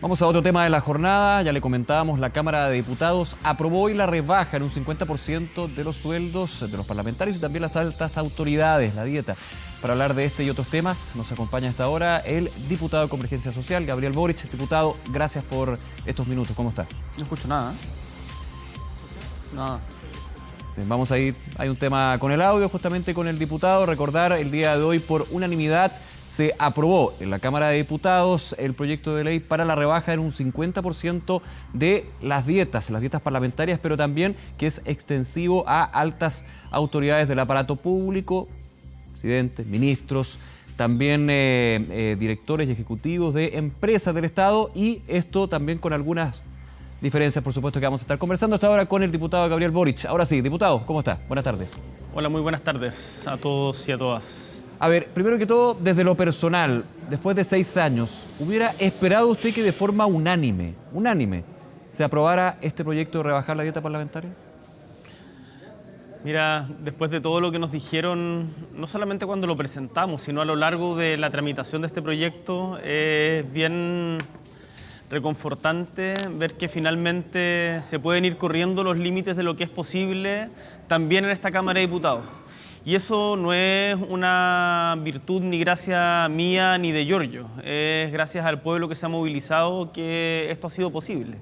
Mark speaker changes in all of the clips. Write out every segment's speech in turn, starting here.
Speaker 1: Vamos a otro tema de la jornada. Ya le comentábamos, la Cámara de Diputados aprobó hoy la rebaja en un 50% de los sueldos de los parlamentarios y también las altas autoridades, la dieta. Para hablar de este y otros temas, nos acompaña a esta hora el diputado de Convergencia Social, Gabriel Boric. Diputado, gracias por estos minutos. ¿Cómo está?
Speaker 2: No escucho nada. Nada.
Speaker 1: Bien, vamos a ir, hay un tema con el audio, justamente con el diputado. Recordar, el día de hoy, por unanimidad, se aprobó en la Cámara de Diputados el proyecto de ley para la rebaja en un 50% de las dietas parlamentarias, pero también que es extensivo a altas autoridades del aparato público, presidentes, ministros, también directores y ejecutivos de empresas del Estado, y esto también con algunas diferencias, por supuesto, que vamos a estar conversando hasta ahora con el diputado Gabriel Boric. Ahora sí, diputado, ¿cómo está? Buenas tardes.
Speaker 3: Hola, muy buenas tardes a todos y a todas.
Speaker 1: A ver, primero que todo, desde lo personal, después de 6 años, ¿hubiera esperado usted que de forma unánime, se aprobara este proyecto de rebajar la dieta parlamentaria?
Speaker 3: Mira, después de todo lo que nos dijeron, no solamente cuando lo presentamos, sino a lo largo de la tramitación de este proyecto, es bien reconfortante ver que finalmente se pueden ir corriendo los límites de lo que es posible también en esta Cámara de Diputados. Y eso no es una virtud ni gracia mía ni de Giorgio, es gracias al pueblo que se ha movilizado que esto ha sido posible.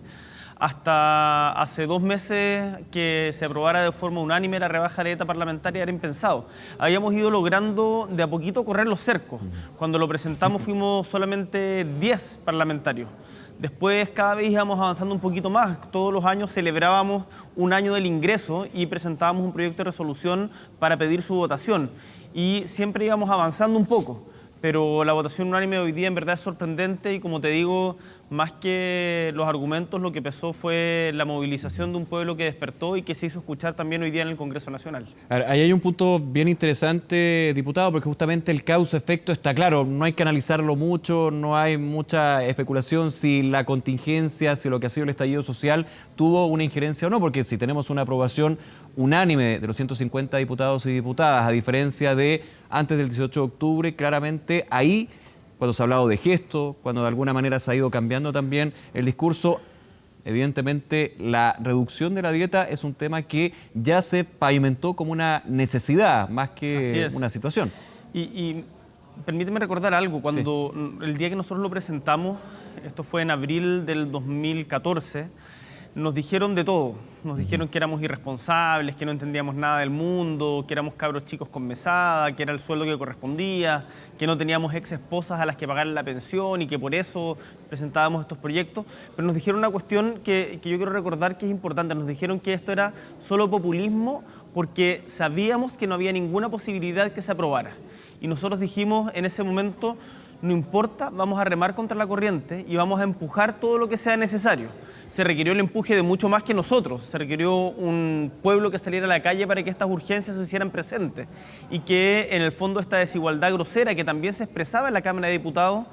Speaker 3: Hasta hace 2 meses que se aprobara de forma unánime la rebaja de la dieta parlamentaria era impensado. Habíamos ido logrando de a poquito correr los cercos. Cuando lo presentamos fuimos solamente 10 parlamentarios. Después cada vez íbamos avanzando un poquito más. Todos los años celebrábamos un año del ingreso y presentábamos un proyecto de resolución para pedir su votación. Y siempre íbamos avanzando un poco. Pero la votación unánime de hoy día en verdad es sorprendente y, como te digo, más que los argumentos, lo que pesó fue la movilización de un pueblo que despertó y que se hizo escuchar también hoy día en el Congreso Nacional.
Speaker 1: Ahí hay un punto bien interesante, diputado, porque justamente el causa-efecto está claro, no hay que analizarlo mucho, no hay mucha especulación si la contingencia, si lo que ha sido el estallido social tuvo una injerencia o no, porque si tenemos una aprobación unánime de los 150 diputados y diputadas, a diferencia de antes del 18 de octubre, claramente ahí, cuando se ha hablado de gesto, cuando de alguna manera se ha ido cambiando también el discurso, evidentemente la reducción de la dieta es un tema que ya se pavimentó como una necesidad, más que una situación.
Speaker 3: Y permíteme recordar algo, cuando el día que nosotros lo presentamos, esto fue en abril del 2014, nos dijeron de todo. Nos dijeron que éramos irresponsables, que no entendíamos nada del mundo, que éramos cabros chicos con mesada, que era el sueldo que correspondía, que no teníamos ex esposas a las que pagar la pensión y que por eso presentábamos estos proyectos. Pero nos dijeron una cuestión que yo quiero recordar que es importante. Nos dijeron que esto era solo populismo porque sabíamos que no había ninguna posibilidad que se aprobara. Y nosotros dijimos en ese momento: no importa, vamos a remar contra la corriente y vamos a empujar todo lo que sea necesario. Se requirió el empuje de mucho más que nosotros, se requirió un pueblo que saliera a la calle para que estas urgencias se hicieran presentes y que en el fondo esta desigualdad grosera que también se expresaba en la Cámara de Diputados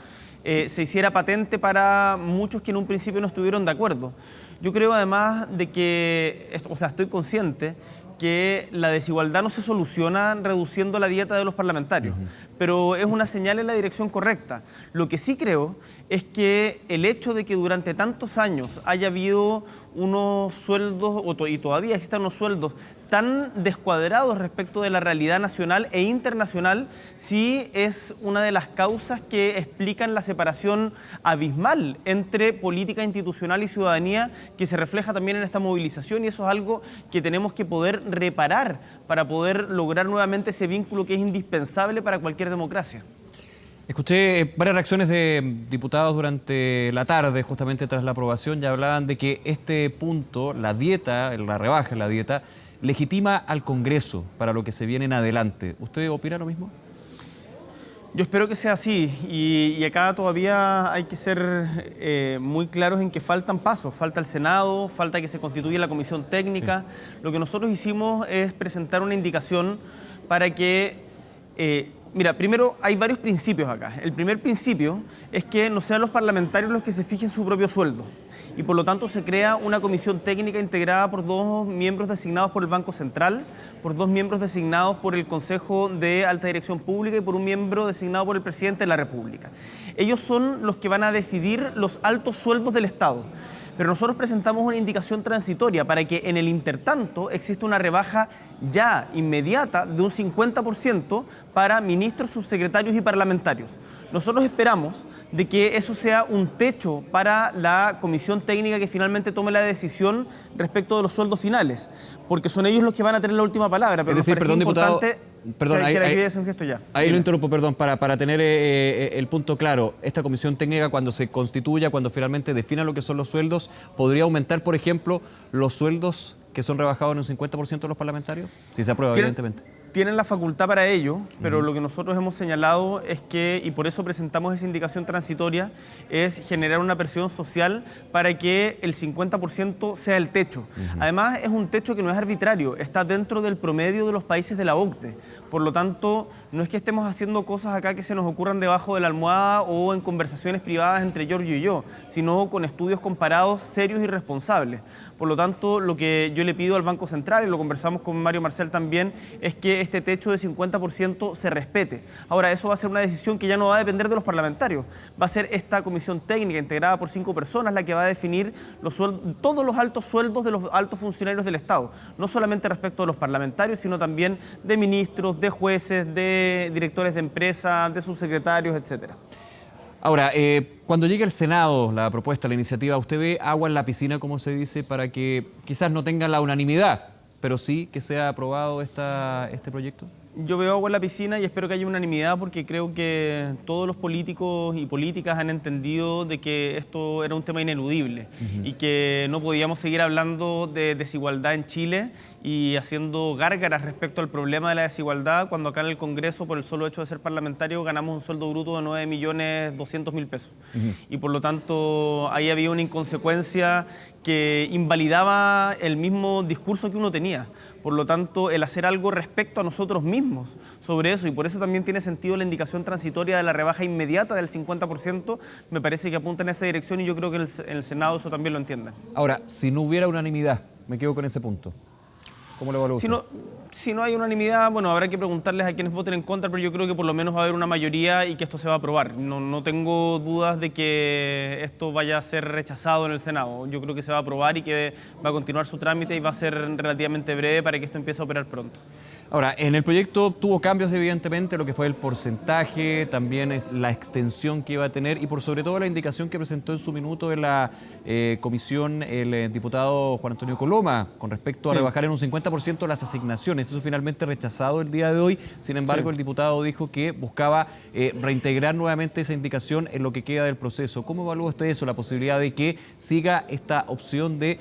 Speaker 3: se hiciera patente para muchos que en un principio no estuvieron de acuerdo. Yo creo además de que, estoy consciente que la desigualdad no se soluciona reduciendo la dieta de los parlamentarios, pero es una señal en la dirección correcta. Lo que sí creo es que el hecho de que durante tantos años haya habido unos sueldos, y todavía existan unos sueldos tan descuadrados respecto de la realidad nacional e internacional, sí es una de las causas que explican la separación abismal entre política institucional y ciudadanía, que se refleja también en esta movilización, y eso es algo que tenemos que poder reparar para poder lograr nuevamente ese vínculo que es indispensable para cualquier democracia.
Speaker 1: Escuché varias reacciones de diputados durante la tarde, justamente tras la aprobación, ya hablaban de que este punto, la dieta, la rebaja en la dieta, legitima al Congreso para lo que se viene en adelante. ¿Usted opina lo mismo?
Speaker 3: Yo espero que sea así, y acá todavía hay que ser muy claros en que faltan pasos. Falta el Senado, falta que se constituya la comisión técnica. Sí. Lo que nosotros hicimos es presentar una indicación para que Mira, primero hay varios principios acá. El primer principio es que no sean los parlamentarios los que se fijen su propio sueldo y por lo tanto se crea una comisión técnica integrada por 2 miembros designados por el Banco Central, por 2 miembros designados por el Consejo de Alta Dirección Pública y por un miembro designado por el Presidente de la República. Ellos son los que van a decidir los altos sueldos del Estado. Pero nosotros presentamos una indicación transitoria para que en el intertanto exista una rebaja ya inmediata de un 50% para ministros, subsecretarios y parlamentarios. Nosotros esperamos de que eso sea un techo para la comisión técnica que finalmente tome la decisión respecto de los sueldos finales, porque son ellos los que van a tener la última palabra. Pero
Speaker 1: es decir,
Speaker 3: nos parece importante
Speaker 1: que
Speaker 3: un gesto ya.
Speaker 1: Ahí lo interrumpo, perdón, para tener el punto claro. Esta comisión técnica, cuando se constituya, cuando finalmente defina lo que son los sueldos, ¿podría aumentar, por ejemplo, los sueldos que son rebajados en un 50% de los parlamentarios? Si se aprueba, evidentemente.
Speaker 3: Tienen la facultad para ello, pero lo que nosotros hemos señalado es que, y por eso presentamos esa indicación transitoria, es generar una presión social para que el 50% sea el techo. Además, es un techo que no es arbitrario, está dentro del promedio de los países de la OCDE. Por lo tanto, no es que estemos haciendo cosas acá que se nos ocurran debajo de la almohada o en conversaciones privadas entre Giorgio y yo, sino con estudios comparados serios y responsables. Por lo tanto, lo que yo le pido al Banco Central, y lo conversamos con Mario Marcel también, es que este techo de 50% se respete. Ahora, eso va a ser una decisión que ya no va a depender de los parlamentarios. Va a ser esta comisión técnica integrada por 5 personas la que va a definir todos los altos sueldos de los altos funcionarios del Estado. No solamente respecto de los parlamentarios, sino también de ministros, de jueces, de directores de empresas, de subsecretarios, etcétera.
Speaker 1: Ahora, cuando llegue al Senado la propuesta, la iniciativa, ¿usted ve agua en la piscina, como se dice, para que quizás no tenga la unanimidad, pero sí que sea aprobado este proyecto?
Speaker 3: Yo veo agua en la piscina y espero que haya unanimidad porque creo que todos los políticos y políticas han entendido de que esto era un tema ineludible y que no podíamos seguir hablando de desigualdad en Chile y haciendo gárgaras respecto al problema de la desigualdad cuando acá en el Congreso, por el solo hecho de ser parlamentario, ganamos un sueldo bruto de 9.200.000 pesos. Y por lo tanto, ahí había una inconsecuencia que invalidaba el mismo discurso que uno tenía. Por lo tanto, el hacer algo respecto a nosotros mismos sobre eso, y por eso también tiene sentido la indicación transitoria de la rebaja inmediata del 50%, me parece que apunta en esa dirección y yo creo que en el Senado eso también lo entienden.
Speaker 1: Ahora, si no hubiera unanimidad, me quedo con ese punto. ¿Cómo lo evalúa usted?
Speaker 3: Si no hay unanimidad, bueno, habrá que preguntarles a quienes voten en contra, pero yo creo que por lo menos va a haber una mayoría y que esto se va a aprobar. No tengo dudas de que esto vaya a ser rechazado en el Senado. Yo creo que se va a aprobar y que va a continuar su trámite y va a ser relativamente breve para que esto empiece a operar pronto.
Speaker 1: Ahora, en el proyecto tuvo cambios evidentemente, lo que fue el porcentaje, también es la extensión que iba a tener y por sobre todo la indicación que presentó en su minuto en la comisión el diputado Juan Antonio Coloma con respecto a rebajar en un 50% las asignaciones. Eso finalmente rechazado el día de hoy, sin embargo el diputado dijo que buscaba reintegrar nuevamente esa indicación en lo que queda del proceso. ¿Cómo evalúa usted eso, la posibilidad de que siga esta opción de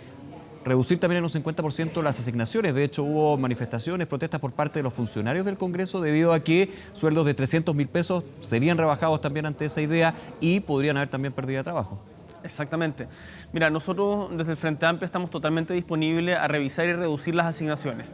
Speaker 1: reducir también en un 50% las asignaciones? De hecho, hubo manifestaciones, protestas por parte de los funcionarios del Congreso debido a que sueldos de 300.000 pesos serían rebajados también ante esa idea y podrían haber también pérdida de trabajo.
Speaker 3: Exactamente. Mira, nosotros desde el Frente Amplio estamos totalmente disponibles a revisar y reducir las asignaciones.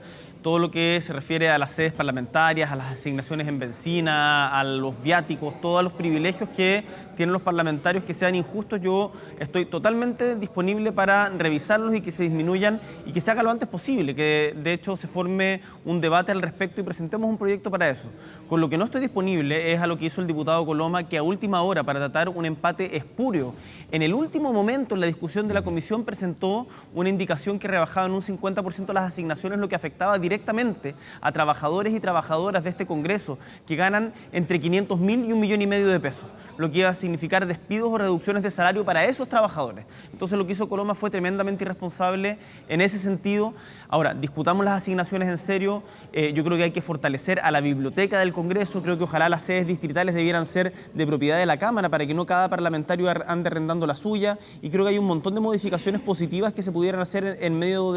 Speaker 3: Todo lo que se refiere a las sedes parlamentarias, a las asignaciones en benzina, a los viáticos, todos los privilegios que tienen los parlamentarios que sean injustos, yo estoy totalmente disponible para revisarlos y que se disminuyan y que se haga lo antes posible, que de hecho se forme un debate al respecto y presentemos un proyecto para eso. Con lo que no estoy disponible es a lo que hizo el diputado Coloma, que a última hora, para tratar un empate espurio, en el último momento en la discusión de la comisión presentó una indicación que rebajaba en un 50% las asignaciones, lo que afectaba directamente a trabajadores y trabajadoras de este Congreso que ganan entre 500.000 y 1,5 millones de pesos, lo que iba a significar despidos o reducciones de salario para esos trabajadores. Entonces lo que hizo Coloma fue tremendamente irresponsable en ese sentido. Ahora, discutamos las asignaciones en serio. Yo creo que hay que fortalecer a la biblioteca del Congreso. Creo que ojalá las sedes distritales debieran ser de propiedad de la Cámara para que no cada parlamentario ande arrendando la suya. Y creo que hay un montón de modificaciones positivas que se pudieran hacer en medio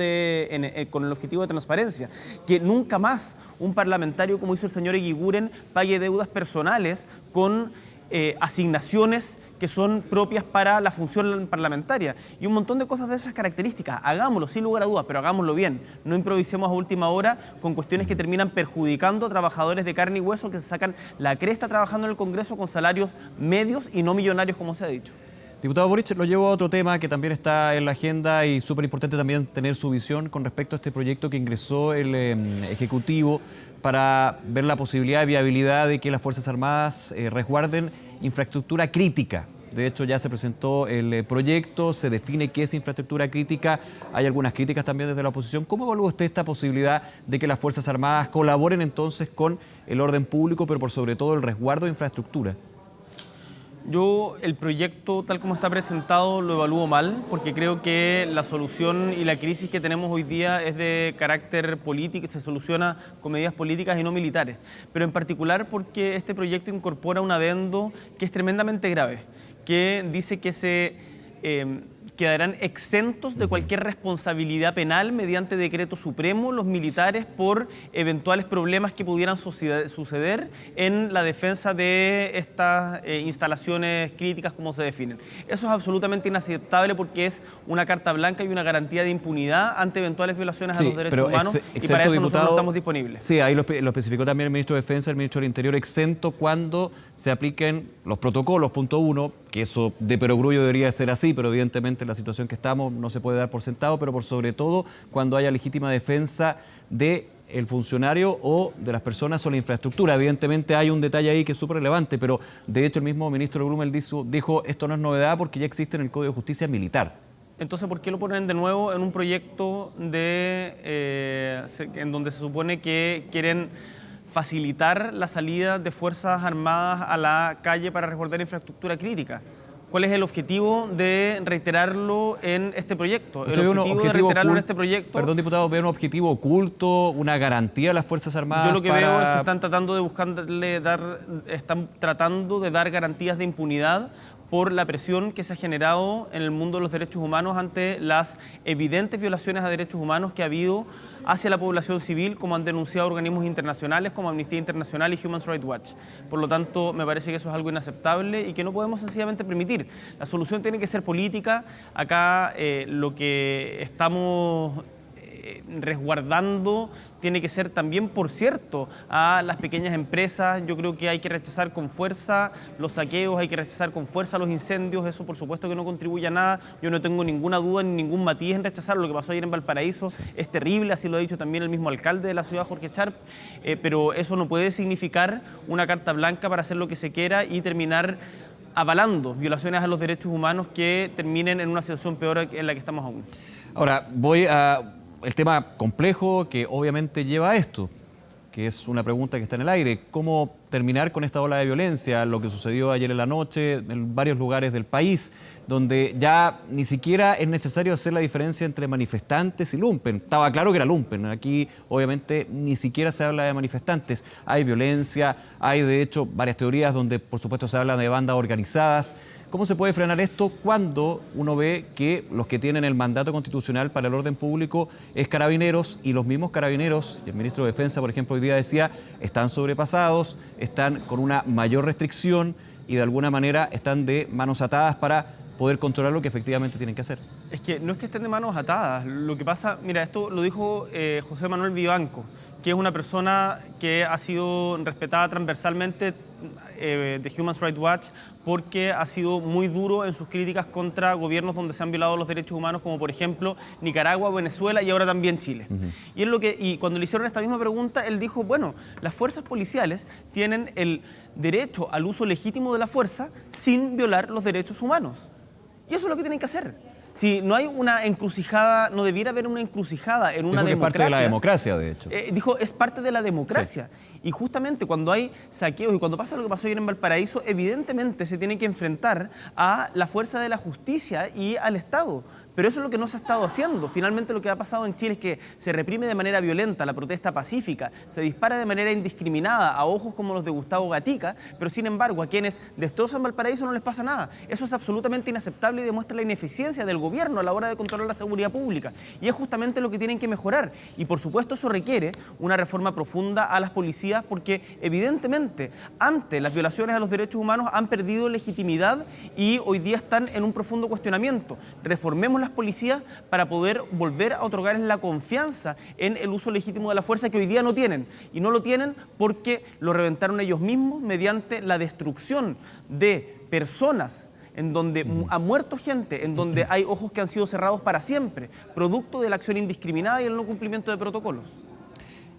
Speaker 3: con el objetivo de transparencia. Que nunca más un parlamentario, como hizo el señor Eguiguren, pague deudas personales con asignaciones que son propias para la función parlamentaria y un montón de cosas de esas características. Hagámoslo, sin lugar a dudas, pero hagámoslo bien. No improvisemos a última hora con cuestiones que terminan perjudicando a trabajadores de carne y hueso que se sacan la cresta trabajando en el Congreso con salarios medios y no millonarios, como se ha dicho.
Speaker 1: Diputado Boric, lo llevo a otro tema que también está en la agenda y súper importante también tener su visión con respecto a este proyecto que ingresó el Ejecutivo para ver la posibilidad de viabilidad de que las Fuerzas Armadas resguarden infraestructura crítica. De hecho, ya se presentó el proyecto, se define qué es infraestructura crítica. Hay algunas críticas también desde la oposición. ¿Cómo evalúa usted esta posibilidad de que las Fuerzas Armadas colaboren entonces con el orden público, pero por sobre todo el resguardo de infraestructura?
Speaker 3: Yo el proyecto tal como está presentado lo evalúo mal porque creo que la solución y la crisis que tenemos hoy día es de carácter político, se soluciona con medidas políticas y no militares, pero en particular porque este proyecto incorpora un adendo que es tremendamente grave, que dice que se quedarán exentos de cualquier responsabilidad penal mediante decreto supremo los militares por eventuales problemas que pudieran suceder en la defensa de estas instalaciones críticas como se definen. Eso es absolutamente inaceptable porque es una carta blanca y una garantía de impunidad ante eventuales violaciones a los derechos humanos y para eso nosotros no estamos disponibles.
Speaker 1: Sí, ahí lo especificó también el ministro de Defensa, el ministro del Interior, exento cuando se apliquen los protocolos, punto 1, que eso de perogrullo debería ser así, pero evidentemente en la situación que estamos no se puede dar por sentado, pero por sobre todo cuando haya legítima defensa del funcionario o de las personas o la infraestructura. Evidentemente hay un detalle ahí que es súper relevante, pero de hecho el mismo ministro Blumel dijo esto no es novedad porque ya existe en el Código de Justicia Militar.
Speaker 3: Entonces, ¿por qué lo ponen de nuevo en un proyecto en donde se supone que quieren facilitar la salida de Fuerzas Armadas a la calle para resguardar infraestructura crítica? ¿Cuál es el objetivo de reiterarlo en este proyecto? El objetivo de reiterarlo en este proyecto...
Speaker 1: Perdón, diputado, ¿ve un objetivo oculto, una garantía a las Fuerzas Armadas?
Speaker 3: Yo lo que veo es que están tratando de dar garantías de impunidad por la presión que se ha generado en el mundo de los derechos humanos ante las evidentes violaciones a derechos humanos que ha habido hacia la población civil, como han denunciado organismos internacionales como Amnistía Internacional y Human Rights Watch. Por lo tanto, me parece que eso es algo inaceptable y que no podemos sencillamente permitir. La solución tiene que ser política. Acá lo que estamos resguardando tiene que ser también, por cierto, a las pequeñas empresas. Yo creo que hay que rechazar con fuerza los saqueos, hay que rechazar con fuerza los incendios. Eso por supuesto que no contribuye a nada. Yo no tengo ninguna duda ni ningún matiz en rechazar lo que pasó ayer en Valparaíso. Sí. Es terrible, así lo ha dicho también el mismo alcalde de la ciudad, Jorge Sharp, pero eso no puede significar una carta blanca para hacer lo que se quiera y terminar avalando violaciones a los derechos humanos que terminen en una situación peor en la que estamos aún.
Speaker 1: Ahora, voy a el tema complejo que obviamente lleva a esto, que es una pregunta que está en el aire. ¿Cómo terminar con esta ola de violencia? Lo que sucedió ayer en la noche en varios lugares del país, donde ya ni siquiera es necesario hacer la diferencia entre manifestantes y lumpen. Estaba claro que era lumpen. Aquí, obviamente, ni siquiera se habla de manifestantes. Hay violencia, hay, de hecho, varias teorías donde, por supuesto, se habla de bandas organizadas. ¿Cómo se puede frenar esto cuando uno ve que los que tienen el mandato constitucional para el orden público es Carabineros y los mismos Carabineros, y el ministro de Defensa, por ejemplo, hoy día decía, están sobrepasados, están con una mayor restricción y de alguna manera están de manos atadas para poder controlar lo que efectivamente tienen que hacer?
Speaker 3: Es que no es que estén de manos atadas. Lo que pasa, mira, esto lo dijo José Manuel Vivanco, que es una persona que ha sido respetada transversalmente de Human Rights Watch porque ha sido muy duro en sus críticas contra gobiernos donde se han violado los derechos humanos, como por ejemplo Nicaragua, Venezuela y ahora también Chile. Y cuando le hicieron esta misma pregunta, él dijo, bueno, las fuerzas policiales tienen el derecho al uso legítimo de la fuerza sin violar los derechos humanos. Y eso es lo que tienen que hacer. Si no hay una encrucijada, no debiera haber una encrucijada en una democracia.
Speaker 1: Es parte de la democracia, de hecho.
Speaker 3: Dijo, es parte de la democracia. Sí. Y justamente cuando hay saqueos y cuando pasa lo que pasó ayer en Valparaíso, evidentemente se tiene que enfrentar a la fuerza de la justicia y al Estado. Pero eso es lo que no se ha estado haciendo. Finalmente lo que ha pasado en Chile es que se reprime de manera violenta la protesta pacífica, se dispara de manera indiscriminada a ojos como los de Gustavo Gatica, pero sin embargo a quienes destrozan Valparaíso no les pasa nada. Eso es absolutamente inaceptable y demuestra la ineficiencia del gobierno a la hora de controlar la seguridad pública. Y es justamente lo que tienen que mejorar. Y por supuesto eso requiere una reforma profunda a las policías porque evidentemente ante las violaciones a los derechos humanos han perdido legitimidad y hoy día están en un profundo cuestionamiento. Reformemos las policías para poder volver a otorgarles la confianza en el uso legítimo de la fuerza que hoy día no tienen. Y no lo tienen porque lo reventaron ellos mismos mediante la destrucción de personas en donde ha muerto gente, en donde hay ojos que han sido cerrados para siempre, producto de la acción indiscriminada y el no cumplimiento de protocolos.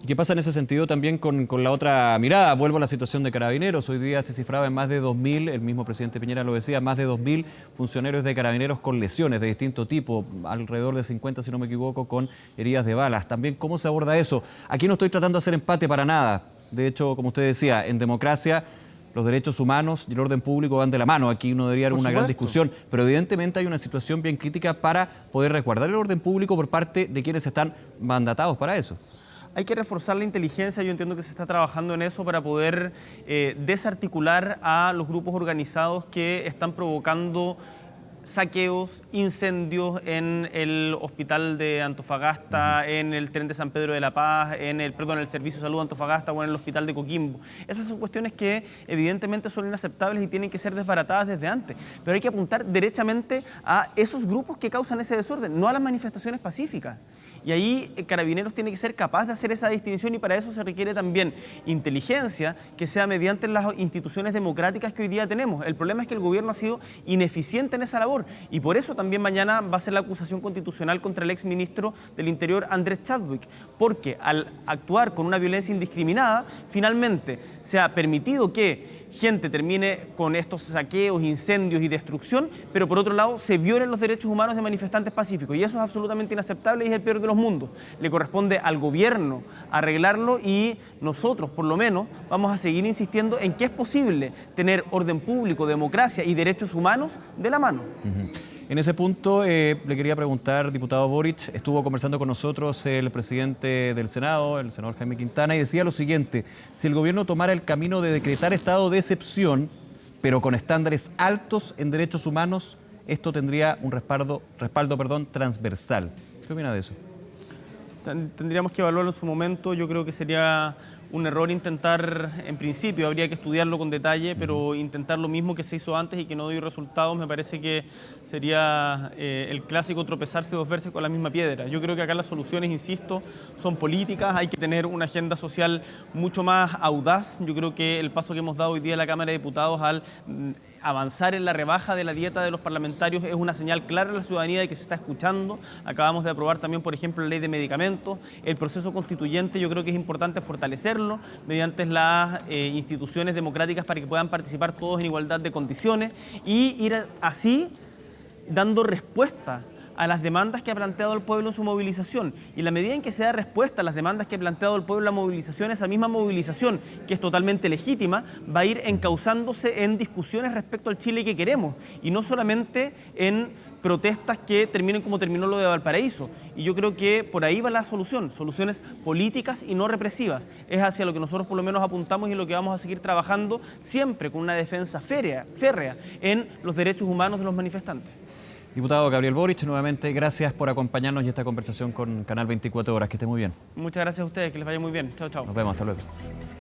Speaker 1: ¿Y qué pasa en ese sentido también con la otra mirada? Vuelvo a la situación de Carabineros. Hoy día se cifraba en más de 2.000, el mismo presidente Piñera lo decía, más de 2.000 funcionarios de Carabineros con lesiones de distinto tipo, alrededor de 50, si no me equivoco, con heridas de balas. También, ¿cómo se aborda eso? Aquí no estoy tratando de hacer empate para nada. De hecho, como usted decía, en democracia los derechos humanos y el orden público van de la mano. Aquí no debería haber una gran discusión, pero evidentemente hay una situación bien crítica para poder resguardar el orden público por parte de quienes están mandatados para eso.
Speaker 3: Hay que reforzar la inteligencia, yo entiendo que se está trabajando en eso para poder desarticular a los grupos organizados que están provocando saqueos, incendios en el hospital de Antofagasta, en el tren de San Pedro de la Paz, en el Servicio de Salud de Antofagasta o en el hospital de Coquimbo. Esas son cuestiones que evidentemente son inaceptables y tienen que ser desbaratadas desde antes. Pero hay que apuntar derechamente a esos grupos que causan ese desorden, no a las manifestaciones pacíficas. Y ahí Carabineros tiene que ser capaz de hacer esa distinción y para eso se requiere también inteligencia que sea mediante las instituciones democráticas que hoy día tenemos. El problema es que el gobierno ha sido ineficiente en esa labor y por eso también mañana va a ser la acusación constitucional contra el exministro del Interior, Andrés Chadwick, porque al actuar con una violencia indiscriminada, finalmente se ha permitido que gente termine con estos saqueos, incendios y destrucción, pero por otro lado se violen los derechos humanos de manifestantes pacíficos y eso es absolutamente inaceptable y es el peor de los mundos. Le corresponde al gobierno arreglarlo y nosotros, por lo menos, vamos a seguir insistiendo en que es posible tener orden público, democracia y derechos humanos de la mano.
Speaker 1: En ese punto le quería preguntar, diputado Boric, estuvo conversando con nosotros el presidente del Senado, el senador Jaime Quintana, y decía lo siguiente: si el gobierno tomara el camino de decretar estado de excepción, pero con estándares altos en derechos humanos, esto tendría un respaldo transversal. ¿Qué opina de eso?
Speaker 3: Tendríamos que evaluarlo en su momento. Yo creo que sería un error intentar, en principio, habría que estudiarlo con detalle, pero intentar lo mismo que se hizo antes y que no dio resultados, me parece que sería el clásico tropezarse dos veces con la misma piedra. Yo creo que acá las soluciones, insisto, son políticas, hay que tener una agenda social mucho más audaz. Yo creo que el paso que hemos dado hoy día en la Cámara de Diputados al avanzar en la rebaja de la dieta de los parlamentarios es una señal clara a la ciudadanía de que se está escuchando. Acabamos de aprobar también, por ejemplo, la ley de medicamentos. El proceso constituyente yo creo que es importante fortalecerlo mediante las instituciones democráticas para que puedan participar todos en igualdad de condiciones y ir así dando respuesta a las demandas que ha planteado el pueblo en su movilización. Y en la medida en que se da respuesta a las demandas que ha planteado el pueblo en la movilización, esa misma movilización, que es totalmente legítima, va a ir encauzándose en discusiones respecto al Chile que queremos y no solamente en protestas que terminen como terminó lo de Valparaíso. Y yo creo que por ahí va la solución, soluciones políticas y no represivas. Es hacia lo que nosotros por lo menos apuntamos y lo que vamos a seguir trabajando siempre con una defensa férrea en los derechos humanos de los manifestantes.
Speaker 1: Diputado Gabriel Boric, nuevamente gracias por acompañarnos y esta conversación con Canal 24 Horas. Que esté muy bien.
Speaker 3: Muchas gracias a ustedes, que les vaya muy bien. Chao, chao.
Speaker 1: Nos vemos, hasta luego.